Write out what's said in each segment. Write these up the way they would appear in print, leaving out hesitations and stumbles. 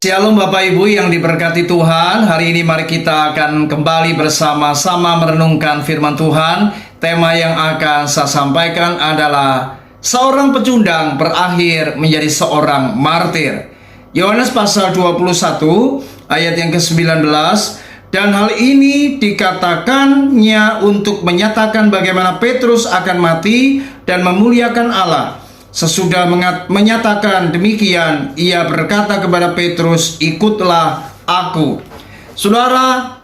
Shalom Bapak Ibu yang diberkati Tuhan. Hari ini mari kita akan kembali bersama-sama merenungkan firman Tuhan. Tema yang akan saya sampaikan adalah seorang pecundang berakhir menjadi seorang martir. Yohanes pasal 21 ayat yang ke-19. Dan hal ini dikatakannya untuk menyatakan bagaimana Petrus akan mati dan memuliakan Allah. Sesudah menyatakan demikian, ia berkata kepada Petrus, "Ikutlah aku." Saudara,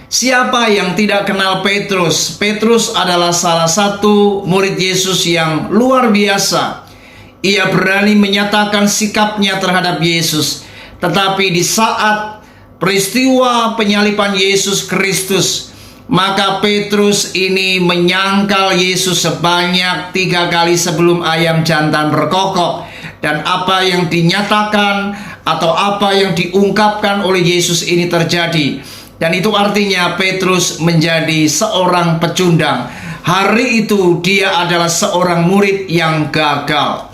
siapa yang tidak kenal Petrus? Petrus adalah salah satu murid Yesus yang luar biasa. Ia berani menyatakan sikapnya terhadap Yesus. Tetapi di saat peristiwa penyaliban Yesus Kristus, maka Petrus ini menyangkal Yesus sebanyak 3 kali sebelum ayam jantan berkokok. Dan apa yang dinyatakan atau apa yang diungkapkan oleh Yesus ini terjadi. Dan itu artinya Petrus menjadi seorang pecundang. Hari itu dia adalah seorang murid yang gagal.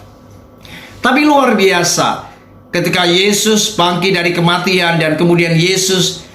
Tapi luar biasa, ketika Yesus bangkit dari kematian dan kemudian Yesus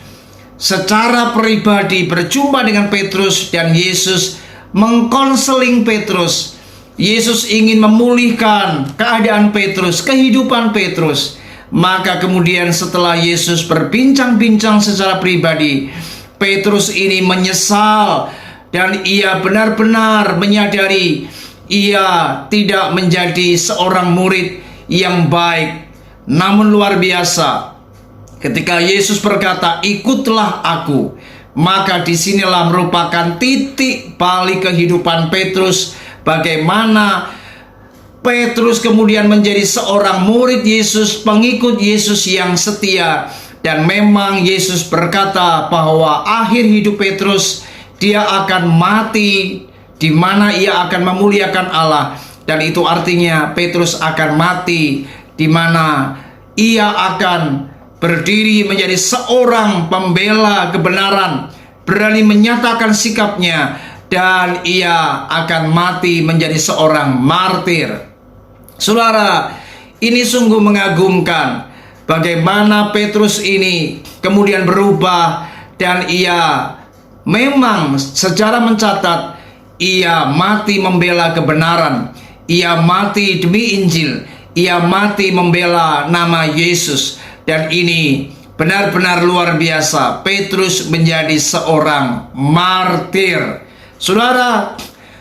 secara pribadi berjumpa dengan Petrus dan Yesus mengkonseling Petrus. Yesus ingin memulihkan keadaan Petrus, kehidupan Petrus. Maka kemudian setelah Yesus berbincang-bincang secara pribadi, Petrus ini menyesal dan ia benar-benar menyadari ia tidak menjadi seorang murid yang baik. Namun luar biasa, ketika Yesus berkata, "Ikutlah aku," maka disinilah merupakan titik balik kehidupan Petrus. Bagaimana Petrus kemudian menjadi seorang murid Yesus, pengikut Yesus yang setia. Dan memang Yesus berkata bahwa akhir hidup Petrus, dia akan mati, di mana ia akan memuliakan Allah. Dan itu artinya Petrus akan mati, di mana ia akan berdiri menjadi seorang pembela kebenaran, berani menyatakan sikapnya, dan ia akan mati menjadi seorang martir. Saudara, ini sungguh mengagumkan bagaimana Petrus ini kemudian berubah dan ia memang secara mencatat ia mati membela kebenaran, ia mati demi Injil, ia mati membela nama Yesus. Dan ini benar-benar luar biasa. Petrus menjadi seorang martir. Saudara,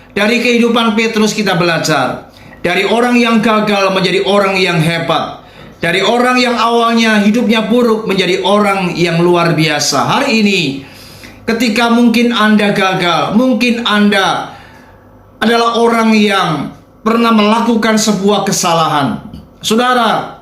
dari kehidupan Petrus kita belajar. Dari orang yang gagal menjadi orang yang hebat. Dari orang yang awalnya hidupnya buruk menjadi orang yang luar biasa. Hari ini, ketika mungkin Anda gagal, mungkin Anda adalah orang yang pernah melakukan sebuah kesalahan. Saudara,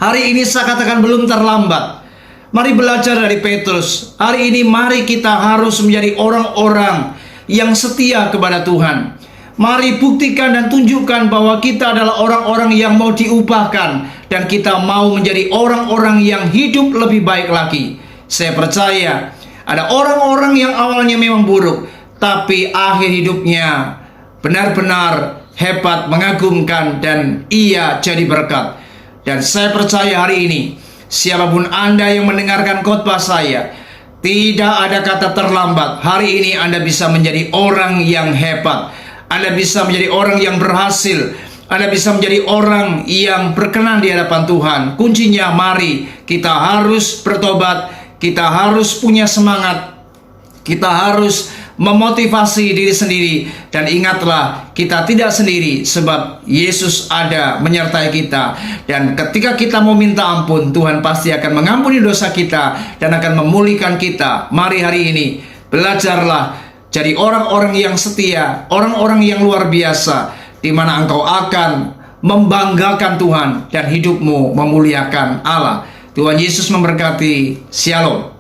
hari ini saya katakan belum terlambat. Mari belajar dari Petrus. Hari ini mari kita harus menjadi orang-orang yang setia kepada Tuhan. Mari buktikan dan tunjukkan bahwa kita adalah orang-orang yang mau diubahkan. Dan kita mau menjadi orang-orang yang hidup lebih baik lagi. Saya percaya ada orang-orang yang awalnya memang buruk, tapi akhir hidupnya benar-benar hebat, mengagumkan, dan ia jadi berkat. Dan saya percaya hari ini, siapapun Anda yang mendengarkan khotbah saya, tidak ada kata terlambat. Hari ini Anda bisa menjadi orang yang hebat. Anda bisa menjadi orang yang berhasil. Anda bisa menjadi orang yang berkenan di hadapan Tuhan. Kuncinya mari kita harus bertobat. Kita harus punya semangat. Kita harus memotivasi diri sendiri. Dan ingatlah, kita tidak sendiri, sebab Yesus ada menyertai kita. Dan ketika kita mau minta ampun, Tuhan pasti akan mengampuni dosa kita dan akan memulihkan kita. Mari hari ini belajarlah jadi orang-orang yang setia, orang-orang yang luar biasa, di mana engkau akan membanggakan Tuhan dan hidupmu memuliakan Allah. Tuhan Yesus memberkati. Shalom.